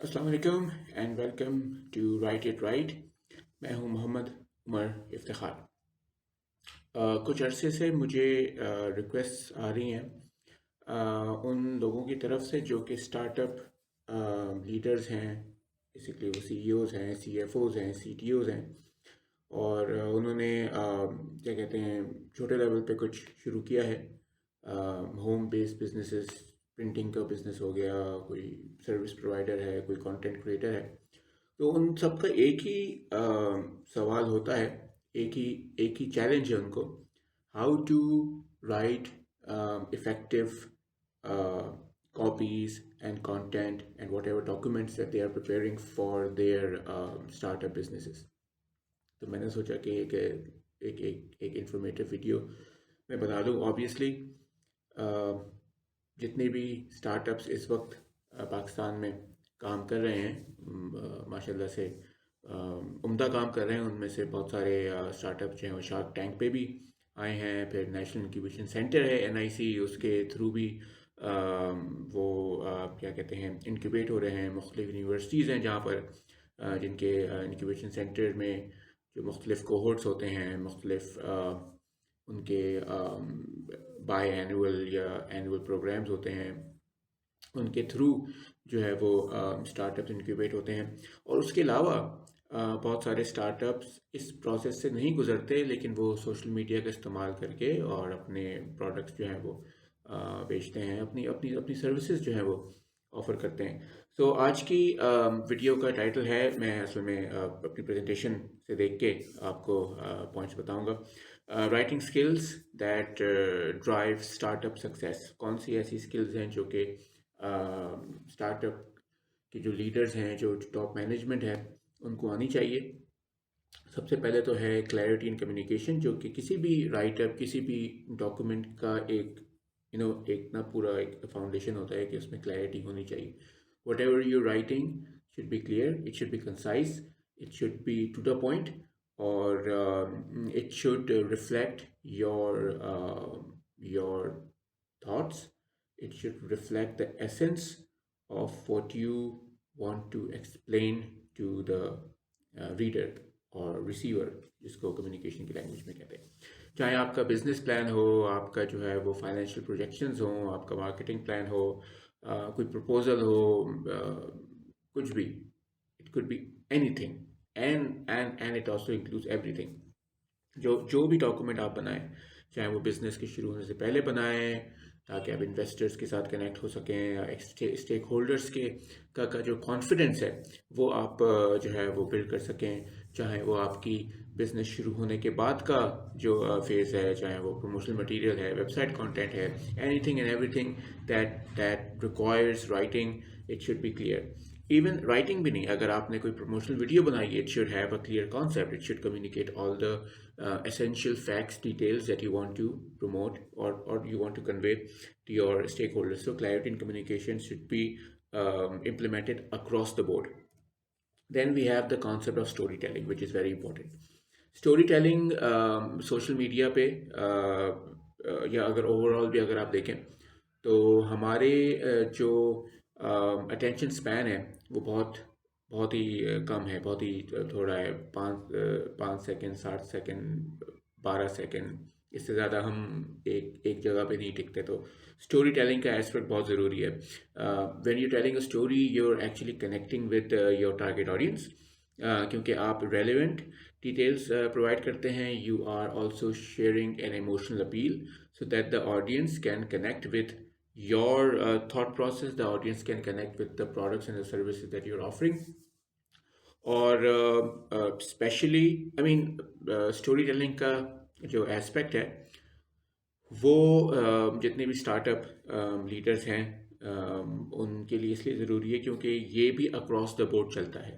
السلام علیکم and welcome to write it right. میں ہوں محمد عمر افتخار. کچھ عرصے سے مجھے ریکویسٹ آ رہی ہیں ان لوگوں کی طرف سے جو کہ اسٹارٹ اپ لیڈرز ہیں. بیسکلی وہ سی ای اوز ہیں, سی ایف اوز ہیں, سی ٹی اوز ہیں, اور انہوں نے کیا کہتے ہیں چھوٹے لیول پہ کچھ شروع کیا ہے. ہوم بیس بزنسز, پرنٹنگ کا بزنس ہو گیا, کوئی سروس پرووائڈر ہے, کوئی کنٹینٹ کریٹر ہے. تو ان سب کا ایک ہی سوال ہوتا ہے, ایک ہی چیلنج ہے ان کو, how to write effective copies and content and whatever documents that they are preparing for their startup businesses. تو میں نے سوچا کہ ایک انفارمیٹیو ویڈیو میں بنا دوں. آبویسلی جتنے بھی اسٹارٹ اپس اس وقت پاکستان میں کام کر رہے ہیں, ماشاء اللہ سے عمدہ کام کر رہے ہیں. ان میں سے بہت سارے اسٹارٹ اپس جو ہیں وہ شارک ٹینک پہ بھی آئے ہیں. پھر نیشنل انکیوبیشن سینٹر ہے NIC, اس کے تھرو بھی وہ کیا کہتے ہیں انکیوبیٹ ہو رہے ہیں. مختلف یونیورسٹیز ہیں جہاں پر جن کے انکیوبیشن سینٹر میں جو مختلف کوہورٹس ہوتے ہیں, مختلف ان کے بائی اینول یا اینول پروگرامز ہوتے ہیں, ان کے تھرو جو ہے وہ اسٹارٹ اپس انکیوبیٹ ہوتے ہیں. اور اس کے علاوہ بہت سارے اسٹارٹ اپس اس پروسیس سے نہیں گزرتے, لیکن وہ سوشل میڈیا کا استعمال کر کے اور اپنے پروڈکٹس جو ہیں وہ بیچتے ہیں, اپنی سروسز جو ہیں وہ آفر کرتے ہیں. تو آج کی ویڈیو کا ٹائٹل ہے, میں اصل میں اپنی پریزنٹیشن سے دیکھ کے آپ کو پوائنٹس بتاؤں گا, writing skills that drive start up success. کون سی ایسی اسکلز ہیں جو کہ اسٹارٹ اپ کے جو لیڈرز ہیں, جو ٹاپ مینجمنٹ ہے, ان کو آنی چاہیے. سب سے پہلے تو ہے کلیئرٹی ان کمیونیکیشن, جو کہ کسی بھی رائٹ اپ, کسی بھی ڈاکومنٹ کا ایک ایک نا پورا ایک فاؤنڈیشن ہوتا ہے کہ اس میں کلیئرٹی ہونی چاہیے. Whatever you writing should be clear, it should be concise, it should be to the point, اور it should reflect your thoughts. It should reflect the essence of what you want to explain to the reader or receiver, جس کو communication کی language میں کہتے ہیں. چاہے آپ کا بزنس پلان ہو, آپ کا جو ہے وہ فائنینشیل پروجیکشنز ہوں, آپ کا مارکیٹنگ پلان ہو, کوئی پروپوزل ہو, کچھ بھی, it could be anything, and it also includes everything. جو بھی ڈاکومنٹ آپ بنائیں, چاہے وہ بزنس کے شروع ہونے سے پہلے بنائیں تاکہ آپ انویسٹرز کے ساتھ کنیکٹ ہو سکیں, اسٹیک ہولڈرز کا جو کانفیڈنس ہے وہ آپ جو ہے وہ بلڈ کر سکیں, چاہے وہ آپ کی بزنس شروع ہونے کے بعد کا جو فیز ہے, چاہے وہ پروموشنل مٹیریل ہے, ویب سائٹ کانٹینٹ ہے, anything and everything that requires writing, it should be clear. Even writing بھی نہیں, اگر آپ نے کوئی پروموشنل ویڈیو بنائی ہے, it should have a clear concept, it should communicate all the essential facts, details that you want to promote or you want to convey to your stakeholders. So clarity and communication should be implemented across the board. Then we have the concept of storytelling, which is very important. Storytelling social media پہ یا اگر overall بھی اگر آپ دیکھیں تو ہمارے جو attention span ہے وہ بہت ہی کم ہے, بہت ہی تھوڑا ہے. 5 سیکنڈ, 60 سیکنڈ, 12 سیکنڈ, اس سے زیادہ ہم ایک جگہ پہ نہیں ٹکتے. تو اسٹوری ٹیلنگ کا ایسپیکٹ بہت ضروری ہے. When you telling a story, you are actually connecting with your target audience, کیونکہ آپ ریلیونٹ ڈیٹیلس پرووائڈ کرتے ہیں. You are also sharing an emotional appeal so that the audience can connect with your thought process, the audience can connect with the products and the services that you're offering. اور especially story telling کا جو aspect ہے وہ جتنے بھی start up leaders ہیں ان کے لیے اس لیے ضروری ہے کیونکہ یہ بھی اکراس دا بورڈ چلتا ہے.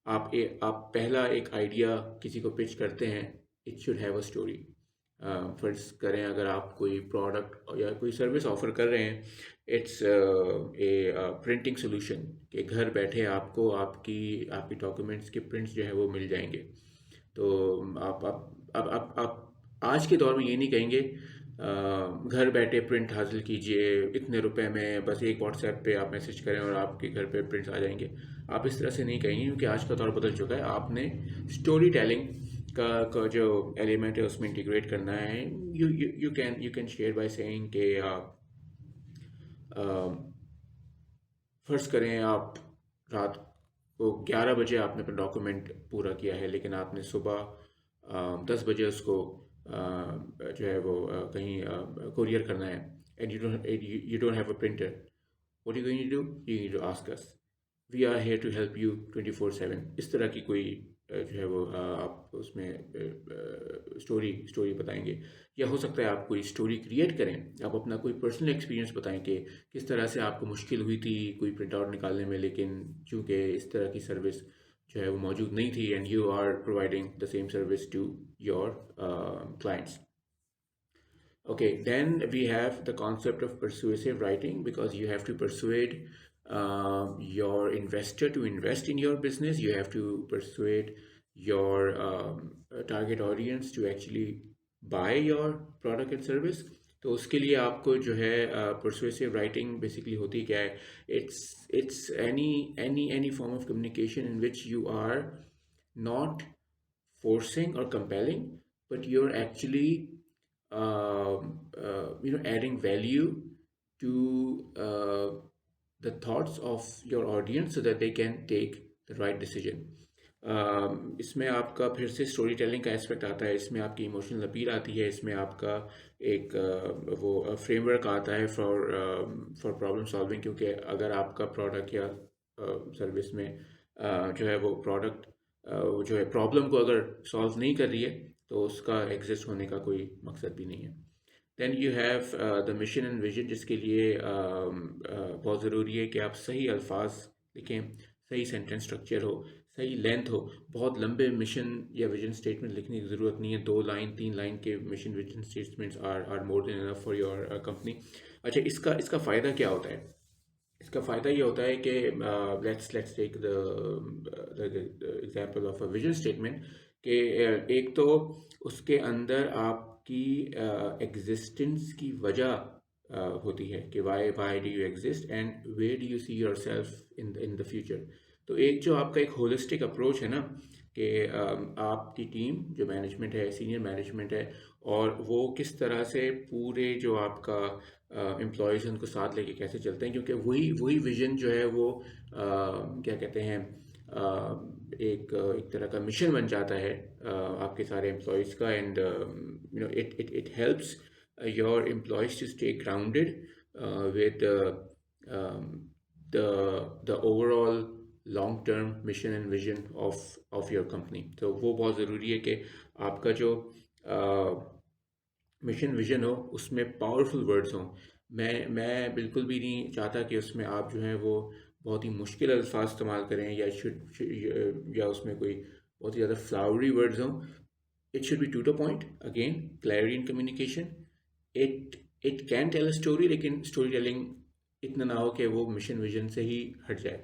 آپ پہلا ایک آئیڈیا کسی کو پچ کرتے ہیں, it should have a story. فرض کریں اگر آپ کوئی پروڈکٹ یا کوئی سروس آفر کر رہے ہیں, اٹس اے پرنٹنگ سولوشن, کہ گھر بیٹھے آپ کو آپ کی ڈاکیومنٹس کے پرنٹس جو ہیں وہ مل جائیں گے. تو آپ آج کے دور میں یہ نہیں کہیں گے گھر بیٹھے پرنٹ حاصل کیجئے اتنے روپے میں، بس ایک واٹس ایپ پہ آپ میسیج کریں اور آپ کے گھر پہ پرنٹس آ جائیں گے. آپ اس طرح سے نہیں کہیں گے کیونکہ آج کا دور بدل چکا ہے. آپ نے اسٹوری ٹیلنگ کا جو ایلیمنٹ ہے اس میں انٹیگریٹ کرنا ہے. You can share by saying کہ فرض کریں آپ رات کو 11 بجے آپ نے اپنا ڈاکومنٹ پورا کیا ہے، لیکن آپ نے صبح 10 بجے اس کو جو ہے وہ کہیں کوریئر کرنا ہے، and you don't have a printer. What you going to do? You need to ask us. We are here to help you 24/7. اس طرح کی کوئی جو ہے وہ آپ اس میں اسٹوری بتائیں گے. یا ہو سکتا ہے آپ کوئی اسٹوری کریٹ کریں، آپ اپنا کوئی پرسنل ایکسپیرینس بتائیں کہ کس طرح سے آپ کو مشکل ہوئی تھی کوئی پرنٹ آؤٹ نکالنے میں، لیکن چونکہ اس طرح کی سروس جو ہے وہ موجود نہیں تھی، and you are providing the same service to your clients. Okay, then we have the concept of persuasive writing, because you have to persuade your investor to invest in your business. You have to persuade your target audience to actually buy your product and service. تو اس کے لیے آپ کو جو ہے persuasive writing basically ہوتی کیا ہے؟ It's any form of communication in which you are not forcing or compelling, but you're actually adding value to the thoughts of your audience so that they can take the right decision. اس میں آپ کا پھر سے story telling کا aspect آتا ہے، اس میں آپ کی ایموشنل اپیل آتی ہے، اس میں آپ کا ایک وہ فریم ورک آتا ہے فار پرابلم سالونگ. کیونکہ اگر آپ کا پروڈکٹ یا سروس میں جو ہے وہ پروڈکٹ جو ہے پرابلم کو اگر سالو نہیں کر رہی ہے تو اس کا ایگزسٹ ہونے کا کوئی مقصد بھی نہیں ہے. Then you have the mission and vision, جس کے لیے بہت ضروری ہے کہ آپ صحیح الفاظ لکھیں، صحیح سینٹینس اسٹرکچر ہو، صحیح لینتھ ہو. بہت لمبے مشن یا ویژن اسٹیٹمنٹ لکھنے کی ضرورت نہیں ہے. 2 لائن 3 لائن کے mission vision statements are more than enough for your company. اچھا، اس کا فائدہ کیا ہوتا ہے؟ اس کا فائدہ یہ ہوتا ہے کہ let's take the example of a vision statement, کہ ایک تو اس کے اندر آپ کی ایگزسٹنس کی وجہ ہوتی ہے کہ why do you exist and where do you see your self in the future. تو ایک جو آپ کا ایک ہولسٹک اپروچ ہے نا، کہ آپ کی ٹیم جو مینجمنٹ ہے، سینئر مینجمنٹ ہے، اور وہ کس طرح سے پورے جو آپ کا امپلائیز ان کو ساتھ لے کے کیسے چلتے ہیں. کیونکہ وہی ویژن جو ہے وہ کیا کہتے ہیں ایک طرح کا مشن بن جاتا ہے آپ کے سارے امپلائیز کا. And it helps your employees to stay grounded with the overall long term mission and vision of your company. تو وہ بہت ضروری ہے کہ آپ کا جو مشن ویژن ہو اس میں پاورفل ورڈز ہوں. میں بالکل بھی نہیں چاہتا کہ اس میں آپ جو ہیں وہ بہت ہی مشکل الفاظ استعمال کریں یا اس میں کوئی بہت ہی زیادہ فلاوری ورڈز ہوں. It should be to the point. Again, clarity in communication. It can tell a story, لیکن اسٹوری ٹیلنگ اتنا نہ ہو کہ وہ مشن ویژن سے ہی ہٹ جائے.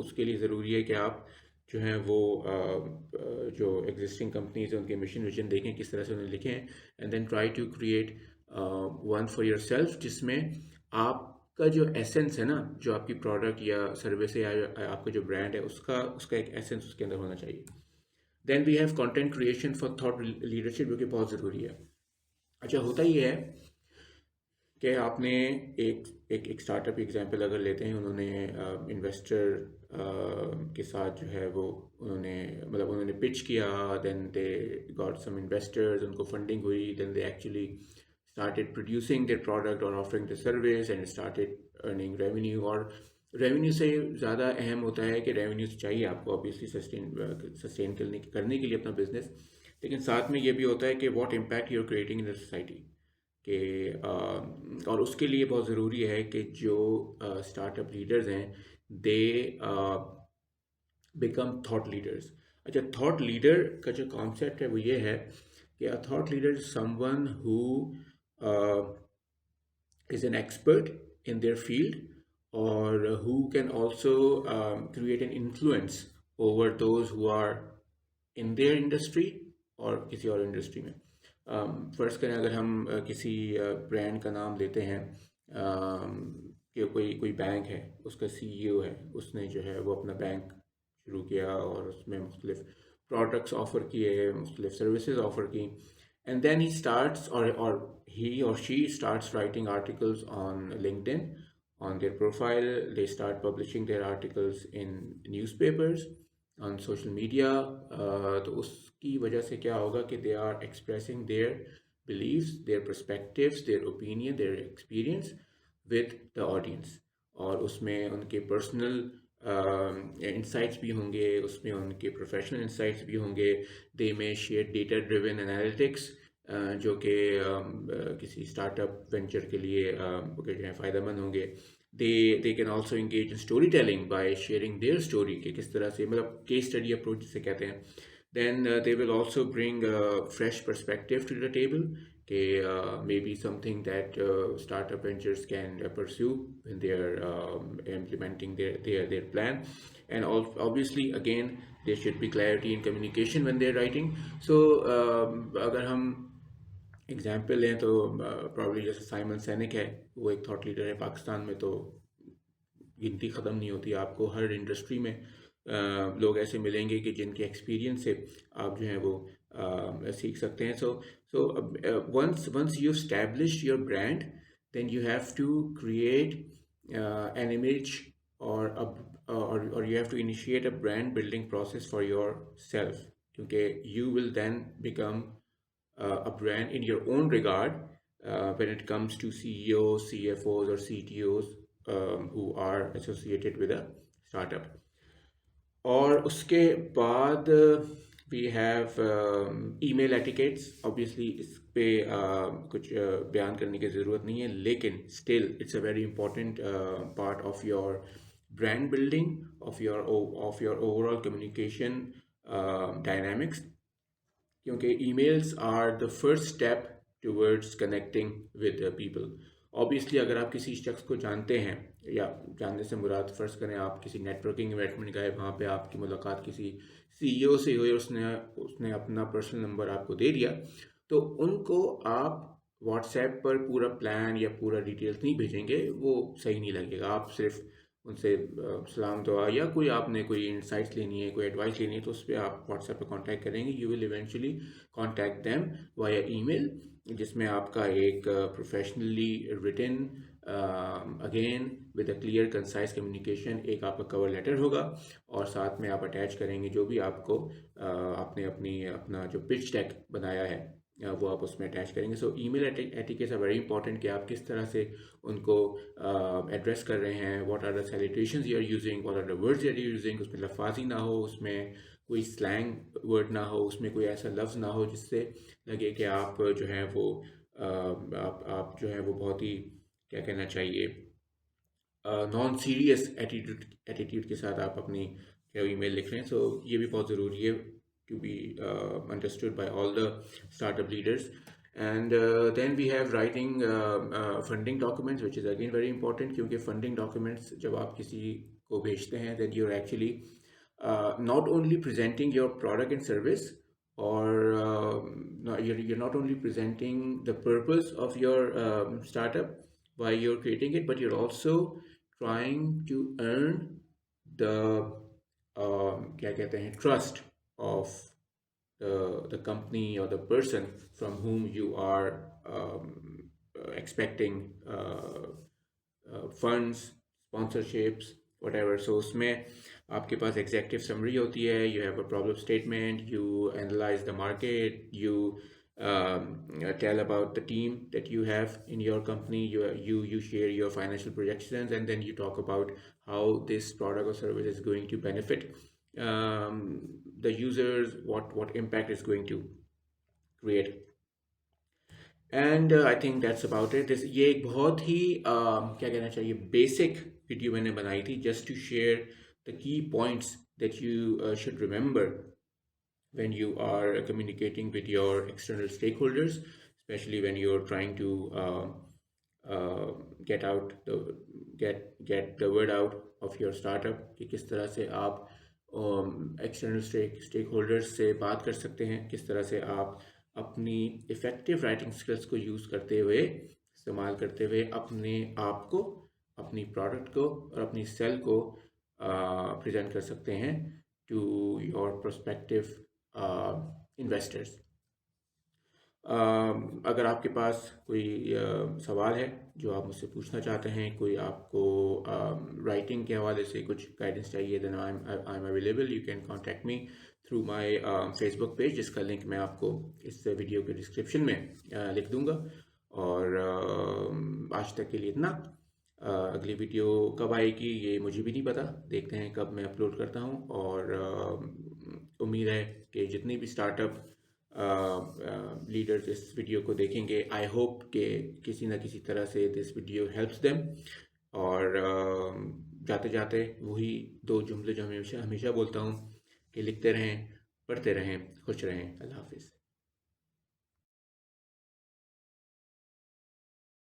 اس کے لیے ضروری ہے کہ آپ جو ہیں وہ جو ایگزسٹنگ کمپنیز ہیں ان کے مشن ویژن دیکھیں کس طرح سے انہیں لکھیں، and then try to create one for yourself, جس میں آپ کا جو ایسنس ہے نا، جو آپ کی پروڈکٹ یا سروس ہے یا آپ کا جو برانڈ ہے، اس کا ایک ایسنس اس کے اندر ہونا چاہیے. Then we have content creation for thought leadership, جو کہ بہت ضروری ہے. اچھا، ہوتا یہ ہے کہ آپ نے ایک اسٹارٹ اپ ایگزامپل اگر لیتے ہیں، انہوں نے انویسٹر کے ساتھ جو ہے وہ انہوں نے پچ کیا، دین دے گاٹ سم انویسٹرز، ان کو فنڈنگ ہوئی، then they actually started producing their product اور offering the service and started earning revenue. اور ریونیو سے زیادہ اہم ہوتا ہے کہ ریونیو چاہیے آپ کو obviously سسٹین کرنے کے لیے اپنا بزنس، لیکن ساتھ میں یہ بھی ہوتا ہے کہ what impact you are creating in the society. کہ اور اس کے لیے بہت ضروری ہے کہ جو اسٹارٹ اپ لیڈرز ہیں دے بیکم تھاٹ لیڈرز. اچھا، تھاٹ لیڈر کا جو کانسیپٹ ہے وہ یہ ہے کہ thought leader is someone who is an expert in their field اور who can also create an influence over those who are in their industry اور کسی اور انڈسٹری میں. فرض کریں اگر ہم کسی برانڈ کا نام لیتے ہیں، کہ کوئی بینک ہے، اس کا سی ای او ہے، اس نے جو ہے وہ اپنا بینک شروع کیا اور اس میں مختلف پروڈکٹس آفر کیے، مختلف سروسز آفر کی. اینڈ دین ہی اسٹارٹس اور he or she starts writing articles on LinkedIn, on their profile. They start publishing their articles in newspapers, on social media. تو اس کی وجہ سے کیا ہوگا کہ they are expressing their beliefs, their perspectives, their opinion, their experience with the audience. اور اس میں ان کے پرسنل انسائٹس بھی ہوں گے، اس میں ان کے پروفیشنل انسائٹس بھی ہوں گے. دے میں شیئر ڈیٹا ڈریون انالیٹکس، جو کہ کسی اسٹارٹ اپ وینچر کے لیے جو ہے فائدہ مند ہوں گے. They can also engage in storytelling by sharing their story, کہ کس طرح سے، مطلب کیس اسٹڈی اپروچ جسے کہتے ہیں. Then they will also bring fresh perspective to the table, کہ maybe something that startup ventures can pursue when they are implementing their plan. And obviously again there should be clarity in communication when they're writing. So اگر ہم example لیں تو probably جیسے Simon سینک ہے، وہ ایک thought leader ہے پاکستان میں، تو گنتی ختم نہیں ہوتی. آپ کو ہر انڈسٹری میں لوگ ایسے ملیں گے کہ جن کے ایکسپیرینس سے آپ جو ہیں وہ سیکھ سکتے ہیں. So once you establish your brand, then you have to create an image, or you have to initiate a brand building process for yourself, کیونکہ you will then become a brand in your own regard when it comes to CEOs, CFOs or CTOs who are associated with a startup. اور اس کے بعد we have email etiquettes. Obviously اس پہ کچھ بیان کرنے کی ضرورت نہیں ہے، لیکن still it's a very important part of your brand building, of your overall communication dynamics, کیونکہ emails are the first step towards connecting with people. Obviously اگر آپ کسی شخص کو جانتے ہیں، یا جاننے سے مراد فرض کریں آپ کسی نیٹ ورکنگ ایونٹ میں گئے، وہاں پہ آپ کی ملاقات کسی سی ای او سے ہوئی، اس نے اپنا پرسنل نمبر آپ کو دے دیا، تو ان کو آپ واٹس ایپ پر پورا پلان یا پورا ڈیٹیلس نہیں بھیجیں گے، وہ صحیح نہیں لگے گا. آپ صرف ان سے سلام دعا یا کوئی آپ نے کوئی انسائٹس لینی ہے، کوئی ایڈوائس لینی ہے، تو اس پہ آپ واٹس ایپ پہ کانٹیکٹ کریں گے. You will eventually contact them via email, جس میں آپ کا ایک professionally written again with a clear concise communication ایک آپ کا کور لیٹر ہوگا، اور ساتھ میں آپ اٹیچ کریں گے جو بھی آپ کو آپ نے اپنا جو پچ ڈیک بنایا ہے وہ آپ اس میں اٹیچ کریں گے. سو ای میل ایٹیکیٹس آر ویری امپورٹنٹ، کہ آپ کس طرح سے ان کو ایڈریس کر رہے ہیں. What are the celebrations you are using, what are the words you are using. اس میں لفاظی نہ ہو، اس میں کوئی سلینگ ورڈ نہ ہو، اس میں کوئی ایسا لفظ نہ ہو جس سے لگے کہ آپ جو ہیں وہ آپ جو ہے وہ بہت ہی کیا کہنا چاہیے نان سیریس ایٹیٹیوڈ کے ساتھ آپ اپنی ای میل لکھ رہے ہیں. سو یہ بھی بہت ضروری ہے to be understood by all the startup leaders. And then we have writing funding documents which is again very important, کیونکہ فنڈنگ ڈاکومنٹس جب آپ کسی کو بھیجتے ہیں then you are actually not only presenting your product and service, or you're not only presenting the purpose of your startup why you're creating it, but you're also trying to earn the کیا کہتے ہیں trust of the company or the person from whom you are expecting funds, sponsorships, whatever. So اس میں آپ کے پاس executive summary ہوتی ہے. You have a problem statement, you analyse the market, you tell about the team that you have in your company, you share your financial projections, and then you talk about how this product or service is going to benefit the users, what impact it's going to create. And I think that's about it. یہ ایک بہت ہی کیا کہنا چاہیے basic video میں نے بنائی تھی جسٹ ٹو شیئر دا کی points that you should remember when you are communicating with your external stakeholders, especially when you are trying to get the word out of your startup, کہ کس طرح سے آپ external stakeholders سے بات کر سکتے ہیں، کس طرح سے آپ اپنی افیکٹو رائٹنگ اسکلس کو یوز کرتے ہوئے استعمال کرتے ہوئے اپنے آپ کو اپنی پروڈکٹ کو اور اپنی سیل کو پریزنٹ کر سکتے ہیں ٹو یور پروسپیکٹیو انویسٹرس. اگر آپ کے پاس کوئی سوال ہے جو آپ مجھ سے پوچھنا چاہتے ہیں, کوئی آپ کو رائٹنگ کے حوالے سے کچھ گائیڈنس چاہیے, then I am available. You can contact me through my Facebook page, جس کا لنک میں آپ کو اس ویڈیو کے ڈسکرپشن میں لکھ دوں گا. اور آج تک کے لیے اتنا. اگلی ویڈیو کب آئے گی یہ مجھے بھی نہیں پتا, دیکھتے ہیں کب میں اپلوڈ کرتا ہوں. اور امید ہے کہ جتنی بھی اسٹارٹ اپ لیڈرز اس ویڈیو کو دیکھیں گے, آئی ہوپ کہ کسی نہ کسی طرح سے دس ویڈیو ہیلپس دیم. اور جاتے جاتے وہی 2 جملے جو ہمیشہ بولتا ہوں کہ لکھتے رہیں, پڑھتے رہیں, خوش رہیں. اللہ حافظ.